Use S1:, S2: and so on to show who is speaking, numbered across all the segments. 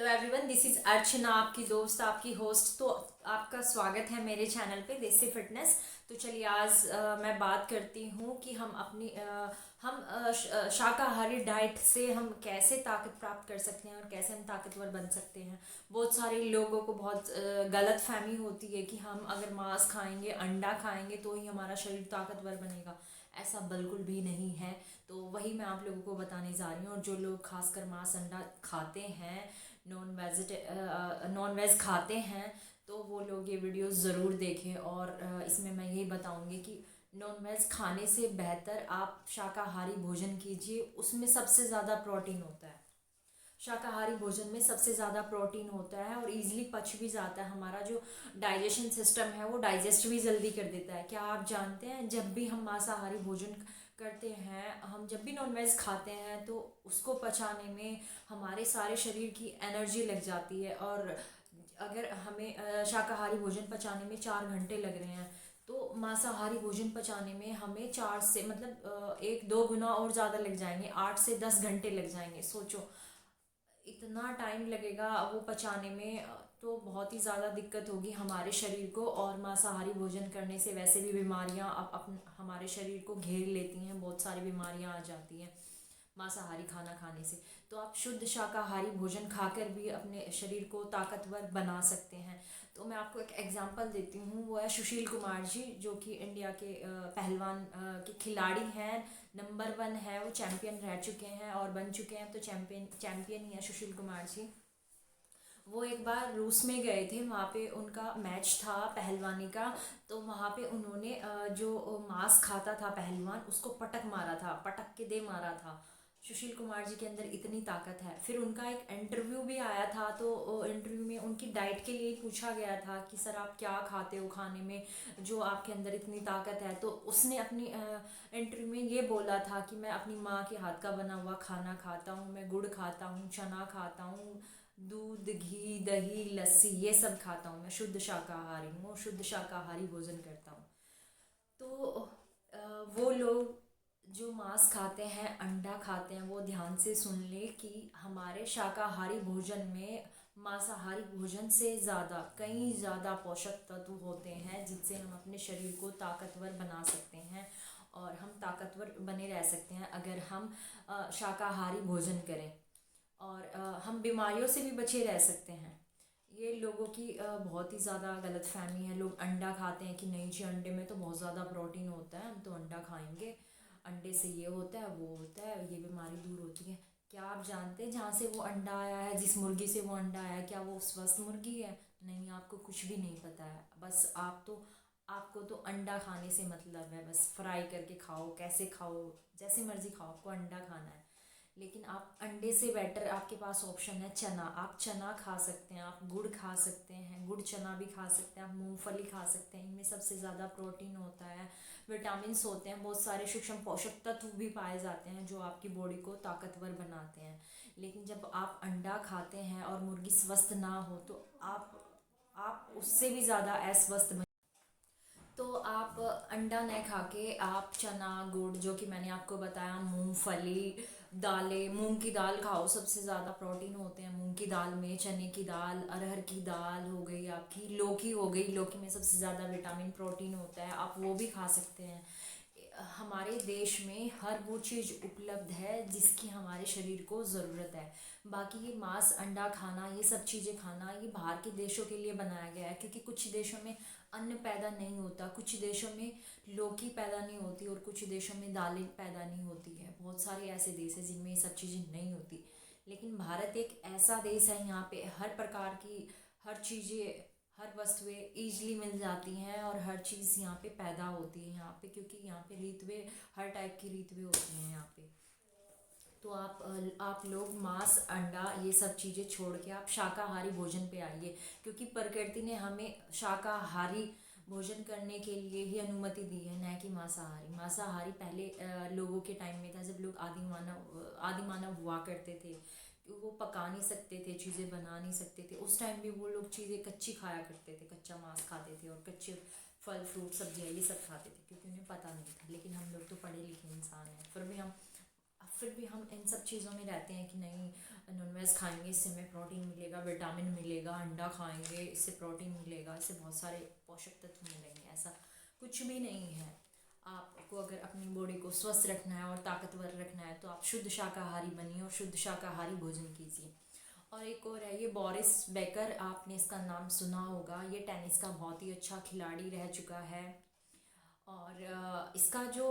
S1: Hello everyone, this is अर्चना, आपकी दोस्त, आपकी होस्ट। तो आपका स्वागत है मेरे चैनल पे देसी फिटनेस। तो चलिए आज मैं बात करती हूँ कि हम अपनी शाकाहारी डाइट से हम कैसे ताकत प्राप्त कर सकते हैं और कैसे हम ताकतवर बन सकते हैं। बहुत सारे लोगों को बहुत गलत फहमी होती है कि हम अगर मांस खाएंगे, अंडा खाएंगे तो ही हमारा शरीर ताकतवर बनेगा। ऐसा बिल्कुल भी नहीं है। तो वही मैं आप लोगों को बताने जा रही हूँ। और जो लोग खासकर मांस अंडा खाते हैं, नॉन वेज खाते हैं, तो वो लोग ये वीडियो ज़रूर देखें। और इसमें मैं यही बताऊंगी कि नॉन वेज खाने से बेहतर आप शाकाहारी भोजन कीजिए। उसमें सबसे ज़्यादा प्रोटीन होता है। शाकाहारी भोजन में सबसे ज़्यादा प्रोटीन होता है और इजीली पच भी जाता है। हमारा जो डाइजेशन सिस्टम है वो डाइजेस्ट भी जल्दी कर देता है। क्या आप जानते हैं, जब भी हम मांसाहारी भोजन करते हैं, हम जब भी नॉन वेज खाते हैं, तो उसको पचाने में हमारे सारे शरीर की एनर्जी लग जाती है। और अगर हमें शाकाहारी भोजन पचाने में 4 घंटे लग रहे हैं, तो मांसाहारी भोजन पचाने में हमें चार से मतलब एक दो गुना और ज़्यादा लग जाएंगे। 8 से 10 घंटे लग जाएंगे। सोचो, इतना टाइम लगेगा वो पचाने में। तो बहुत ही ज़्यादा दिक्कत होगी हमारे शरीर को। और मांसाहारी भोजन करने से वैसे भी बीमारियां हमारे शरीर को घेर लेती हैं। बहुत सारी बीमारियां आ जाती हैं मांसाहारी खाना खाने से। तो आप शुद्ध शाकाहारी भोजन खाकर भी अपने शरीर को ताकतवर बना सकते हैं। तो मैं आपको एक एग्जांपल देती हूँ, वो है सुशील कुमार जी, जो कि इंडिया के पहलवान के खिलाड़ी हैं। नंबर 1 है, वो चैंपियन रह चुके हैं और बन चुके हैं। तो चैंपियन चैंपियन ही है सुशील कुमार जी। वो एक बार रूस में गए थे, वहाँ पे उनका मैच था पहलवानी का। तो वहाँ पे उन्होंने जो मांस खाता था पहलवान, उसको पटक मारा था, पटक के दे मारा था। सुशील कुमार जी के अंदर इतनी ताकत है। फिर उनका एक इंटरव्यू भी आया था, तो इंटरव्यू में उनकी डाइट के लिए पूछा गया था कि सर आप क्या खाते हो खाने में जो आपके अंदर इतनी ताकत है। तो उसने अपनी इंटरव्यू में ये बोला था कि मैं अपनी माँ के हाथ का बना हुआ खाना खाता हूँ, मैं गुड़ खाता हूँ, चना खाता हूँ, दूध, घी, दही, लस्सी, ये सब खाता हूँ। मैं शुद्ध शाकाहारी हूँ, शुद्ध शाकाहारी भोजन करता हूँ। तो वो लोग जो मांस खाते हैं, अंडा खाते हैं, वो ध्यान से सुन ले कि हमारे शाकाहारी भोजन में मांसाहारी भोजन से ज़्यादा, कई ज़्यादा पोषक तत्व होते हैं जिनसे हम अपने शरीर को ताकतवर बना सकते हैं। और हम ताकतवर बने रह सकते हैं अगर हम शाकाहारी भोजन करें। और हम बीमारियों से भी बचे रह सकते हैं। ये लोगों की बहुत ही ज़्यादा गलतफहमी है। लोग अंडा खाते हैं कि नहीं जी, अंडे में तो बहुत ज़्यादा प्रोटीन होता है, हम तो अंडा खाएंगे, अंडे से ये होता है, वो होता है, ये बीमारी दूर होती है। क्या आप जानते हैं जहाँ से वो अंडा आया है, जिस मुर्गी से वो अंडा आया है, क्या वो स्वस्थ मुर्गी है? नहीं, आपको कुछ भी नहीं पता है। बस आपको तो अंडा खाने से मतलब है, बस फ्राई करके खाओ, कैसे खाओ, जैसे मर्जी खाओ, आपको अंडा खाना है। लेकिन आप अंडे से बेटर आपके पास ऑप्शन है चना। आप चना खा सकते हैं, आप गुड़ खा सकते हैं, गुड़ चना भी खा सकते हैं, आप मूंगफली खा सकते हैं। इनमें सबसे ज़्यादा प्रोटीन होता है, विटामिन्स होते हैं, बहुत सारे सूक्ष्म पोषक तत्व भी पाए जाते हैं जो आपकी बॉडी को ताकतवर बनाते हैं। लेकिन जब आप अंडा खाते हैं और मुर्गी स्वस्थ ना हो, तो आप उससे भी ज़्यादा अस्वस्थ। तो आप अंडा न खा के आप चना, गुड़, जो कि मैंने आपको बताया, मूंगफली, दालें, मूंग की दाल खाओ। सबसे ज़्यादा प्रोटीन होते हैं मूंग की दाल में, चने की दाल, अरहर की दाल हो गई, आपकी लौकी हो गई, लौकी में सबसे ज़्यादा विटामिन प्रोटीन होता है, आप वो भी खा सकते हैं। हमारे देश में हर वो चीज़ उपलब्ध है जिसकी हमारे शरीर को ज़रूरत है। बाकी ये मांस, अंडा खाना, ये सब चीज़ें खाना, ये बाहर के देशों के लिए बनाया गया है, क्योंकि कुछ देशों में अन्न पैदा नहीं होता, कुछ देशों में लौकी पैदा नहीं होती, और कुछ देशों में दालें पैदा नहीं होती है। बहुत सारे ऐसे देश हैं जिनमें ये सब चीज़ें नहीं होती। लेकिन भारत एक ऐसा देश है, यहाँ पे हर प्रकार की हर चीज़ें, हर वस्तुएं ईजिली मिल जाती हैं और हर चीज़ यहाँ पे पैदा होती है यहाँ पे, क्योंकि यहाँ पे ऋतुएं, हर टाइप की ऋतुएं होती हैं यहाँ पे। तो आप लोग मांस, अंडा, ये सब चीज़ें छोड़ के आप शाकाहारी भोजन पे आइए। क्योंकि प्रकृति ने हमें शाकाहारी भोजन करने के लिए ही अनुमति दी है, न कि मांसाहारी। मांसाहारी पहले लोगों के टाइम में था, जब लोग आदि मानव हुआ करते थे। वो पका नहीं सकते थे, चीज़ें बना नहीं सकते थे, उस टाइम भी वो लोग चीज़ें कच्ची खाया करते थे, कच्चा मांस खाते थे और कच्चे फल, फ्रूट, सब्जियाँ, ये सब खाते थे, क्योंकि उन्हें पता नहीं था। लेकिन हम लोग तो पढ़े लिखे इंसान हैं, फिर भी हम फिर भी हम इन सब चीज़ों में रहते हैं कि नहीं, नॉनवेज खाएंगे इससे हमें प्रोटीन मिलेगा, विटामिन मिलेगा, अंडा खाएंगे इससे प्रोटीन मिलेगा, इससे बहुत सारे पोषक तत्व मिलेंगे। ऐसा कुछ भी नहीं है। आपको अगर अपनी बॉडी को स्वस्थ रखना है और ताकतवर रखना है तो आप शुद्ध शाकाहारी बनिए और शुद्ध शाकाहारी भोजन कीजिए। और एक और है, ये बोरिस बेकर, आपने इसका नाम सुना होगा। ये टेनिस का बहुत ही अच्छा खिलाड़ी रह चुका है। और इसका जो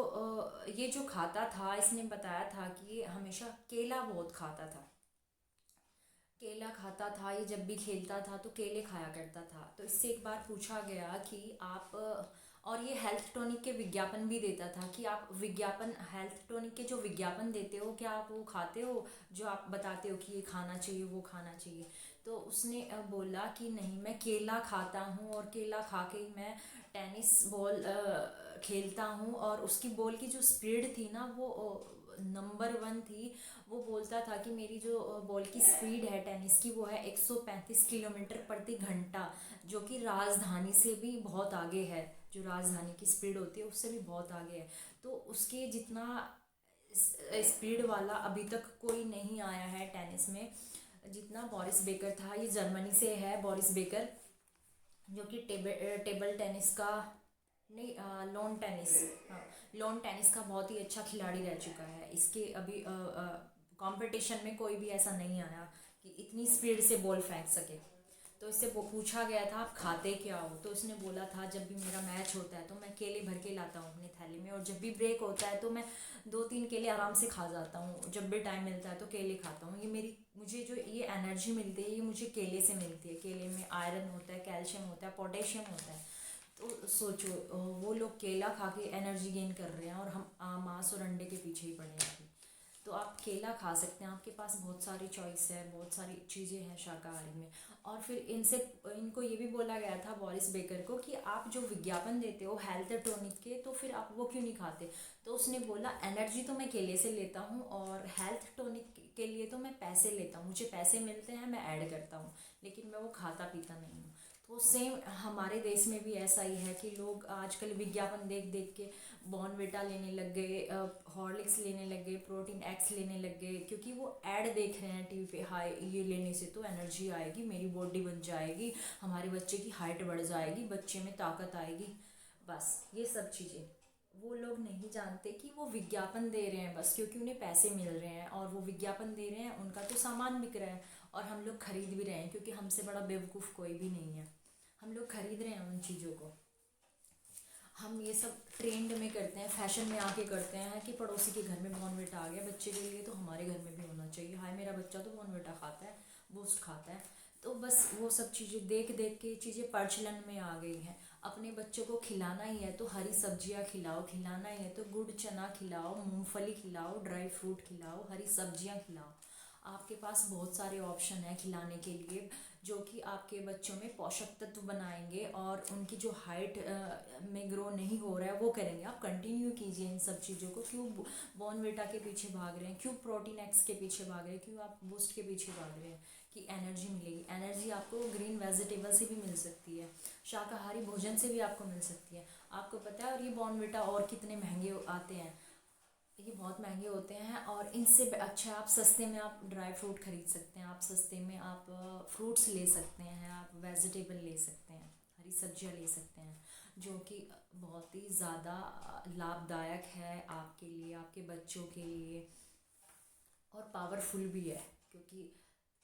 S1: ये जो खाता था, इसने बताया था कि ये हमेशा केला बहुत खाता था। केला खाता था, ये जब भी खेलता था तो केले खाया करता था। तो इससे एक बार पूछा गया कि आप और ये हेल्थ टॉनिक के विज्ञापन भी देता था कि आप विज्ञापन, हेल्थ टॉनिक के जो विज्ञापन देते हो क्या आप वो खाते हो, जो आप बताते हो कि ये खाना चाहिए वो खाना चाहिए। तो उसने बोला कि नहीं, मैं केला खाता हूँ और केला खा के ही मैं टेनिस बॉल खेलता हूँ। और उसकी बॉल की जो स्पीड थी ना वो नंबर 1 थी। वो बोलता था कि मेरी जो बॉल की स्पीड है टेनिस की वो है 135 किलोमीटर प्रति घंटा, जो कि राजधानी से भी बहुत आगे है। जो राजधानी की स्पीड होती है उससे भी बहुत आगे है। तो उसके जितना स्पीड वाला अभी तक कोई नहीं आया है टेनिस में, जितना बोरिस बेकर था। ये जर्मनी से है बोरिस बेकर, जो कि टेबल टेनिस का नहीं, लॉन टेनिस, हाँ, लॉन टेनिस का बहुत ही अच्छा खिलाड़ी रह चुका है। इसके अभी कंपटीशन में कोई भी ऐसा नहीं आया कि इतनी स्पीड से बॉल फेंक सके। तो इससे वो पूछा गया था आप खाते क्या हो, तो इसने बोला था जब भी मेरा मैच होता है तो मैं केले भर के लाता हूँ अपने थैली में, और जब भी ब्रेक होता है तो मैं 2-3 केले आराम से खा जाता हूँ। जब भी टाइम मिलता है तो केले खाता हूँ। ये मेरी, मुझे जो ये एनर्जी मिलती है ये मुझे केले से मिलती है। केले में आयरन होता है, कैल्शियम होता है, पोटेशियम होता है। तो सोचो, वो लोग केला खा के एनर्जी गेन कर रहे हैं और हम मांस और अंडे के पीछे ही पड़े हैं अभी। तो आप केला खा सकते हैं, आपके पास बहुत सारी चॉइस है, बहुत सारी चीज़ें हैं शाकाहारी में। और फिर इनसे, इनको ये भी बोला गया था बोरिस बेकर को कि आप जो विज्ञापन देते हो हेल्थ टॉनिक के तो फिर आप वो क्यों नहीं खाते। तो उसने बोला एनर्जी तो मैं केले से लेता हूँ और हेल्थ टॉनिक के लिए तो मैं पैसे लेता हूँ, मुझे पैसे मिलते हैं, मैं ऐड करता हूँ, लेकिन मैं वो खाता पीता नहीं हूँ। तो सेम हमारे देश में भी ऐसा ही है कि लोग आजकल विज्ञापन देख देख के बॉर्नविटा लेने लग गए, हॉर्लिक्स लेने लग गए, प्रोटीन एक्स लेने लग गए, क्योंकि वो ऐड देख रहे हैं टीवी पे, हाय ये लेने से तो एनर्जी आएगी, मेरी बॉडी बन जाएगी, हमारे बच्चे की हाइट बढ़ जाएगी, बच्चे में ताकत आएगी। बस ये सब चीज़ें वो लोग नहीं जानते कि वो विज्ञापन दे रहे हैं बस क्योंकि उन्हें पैसे मिल रहे हैं, और वो विज्ञापन दे रहे हैं, उनका तो सामान बिक रहा है और हम लोग खरीद भी रहे हैं, क्योंकि हमसे बड़ा बेवकूफ़ कोई भी नहीं है। हम लोग खरीद रहे हैं उन चीज़ों को। हम ये सब ट्रेंड में करते हैं, फैशन में आके करते हैं कि पड़ोसी के घर में बॉर्नविटा आ गया बच्चे के लिए तो हमारे घर में भी होना चाहिए, हाय मेरा बच्चा तो बॉर्नविटा खाता है, बूस्ट खाता है। तो बस वो सब चीज़ें देख देख के चीज़ें प्रचलन में आ गई हैं। अपने बच्चों को खिलाना ही है तो हरी सब्जियां खिलाओ, खिलाना ही है तो गुड़ चना खिलाओ, मूंगफली खिलाओ, ड्राई फ्रूट खिलाओ, हरी सब्जियां खिलाओ। आपके पास बहुत सारे ऑप्शन हैं खिलाने के लिए, जो कि आपके बच्चों में पोषक तत्व बनाएंगे और उनकी जो हाइट में ग्रो नहीं हो रहा है वो करेंगे। आप कंटिन्यू कीजिए इन सब चीज़ों को। क्यों बॉर्नविटा के पीछे भाग रहे हैं, क्यों प्रोटीन एक्स के पीछे भाग रहे हैं, क्यों आप बूस्ट के पीछे भाग रहे हैं कि एनर्जी मिलेगी। एनर्जी आपको ग्रीन वेजिटेबल से भी मिल सकती है, शाकाहारी भोजन से भी आपको मिल सकती है, आपको पता है। और ये बॉर्नविटा और कितने महंगे आते हैं, ये बहुत महंगे होते हैं। और इनसे अच्छा आप सस्ते में आप ड्राई फ्रूट खरीद सकते हैं, आप सस्ते में आप फ्रूट्स ले सकते हैं, आप वेजिटेबल ले सकते हैं, हरी सब्जियां ले सकते हैं, जो कि बहुत ही ज़्यादा लाभदायक है आपके लिए, आपके बच्चों के लिए, और पावरफुल भी है। क्योंकि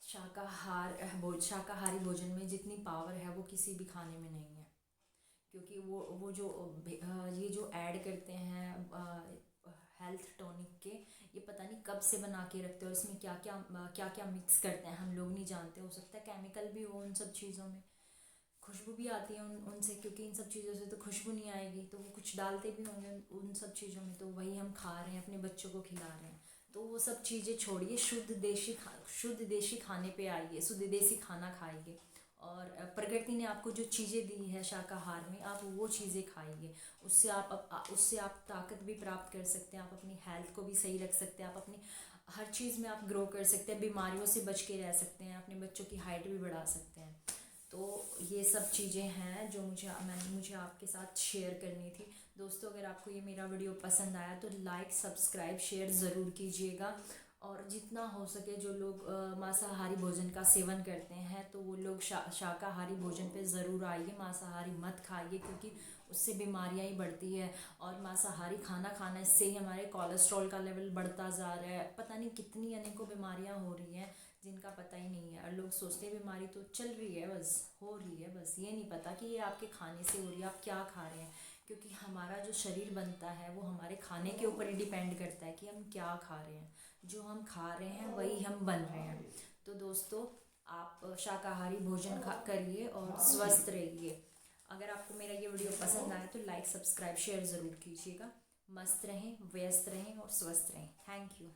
S1: शाकाहारी भोजन में जितनी पावर है वो किसी भी खाने में नहीं है। क्योंकि वो जो ये जो ऐड करते हैं हेल्थ टॉनिक के, ये पता नहीं कब से बना के रखते हैं और इसमें क्या क्या मिक्स करते हैं हम लोग नहीं जानते। हो सकता है केमिकल भी हो उन सब चीज़ों में, खुशबू भी आती है उनसे, क्योंकि इन सब चीज़ों से तो खुशबू नहीं आएगी, तो वो कुछ डालते भी होंगे उन सब चीज़ों में, तो वही हम खा रहे हैं, अपने बच्चों को खिला रहे हैं। तो वो सब चीज़ें छोड़िए, शुद्ध देशी खाने पे आइए, शुद्ध देसी खाना खाइए। और प्रकृति ने आपको जो चीज़ें दी है शाकाहार में, आप वो चीज़ें खाइए। उससे आप ताकत भी प्राप्त कर सकते हैं, आप अपनी हेल्थ को भी सही रख सकते हैं, आप अपनी हर चीज़ में आप ग्रो कर सकते हैं, बीमारियों से बच के रह सकते हैं, अपने बच्चों की हाइट भी बढ़ा सकते हैं। तो ये सब चीज़ें हैं जो मुझे आपके साथ शेयर करनी थी। दोस्तों, अगर आपको ये मेरा वीडियो पसंद आया तो लाइक सब्सक्राइब शेयर ज़रूर कीजिएगा। और जितना हो सके जो लोग मांसाहारी भोजन का सेवन करते हैं तो वो लोग शाकाहारी भोजन पे ज़रूर आइए। मांसाहारी मत खाइए, क्योंकि उससे बीमारियां ही बढ़ती है। और मांसाहारी खाना खाना इससे ही हमारे कोलेस्ट्रॉल का लेवल बढ़ता जा रहा है। पता नहीं कितनी अनेकों बीमारियां हो रही हैं जिनका पता ही नहीं है। और लोग सोचते हैं बीमारी तो चल रही है, बस हो रही है, बस ये नहीं पता कि ये आपके खाने से हो रही है, आप क्या खा रहे हैं। क्योंकि हमारा जो शरीर बनता है वो हमारे खाने के ऊपर ही डिपेंड करता है कि हम क्या खा रहे हैं। जो हम खा रहे हैं वही हम बन रहे हैं। तो दोस्तों, आप शाकाहारी भोजन खा करिए और स्वस्थ रहिए। अगर आपको मेरा ये वीडियो पसंद आए तो लाइक सब्सक्राइब शेयर ज़रूर कीजिएगा। मस्त रहें, व्यस्त रहें और स्वस्थ रहें। Thank you.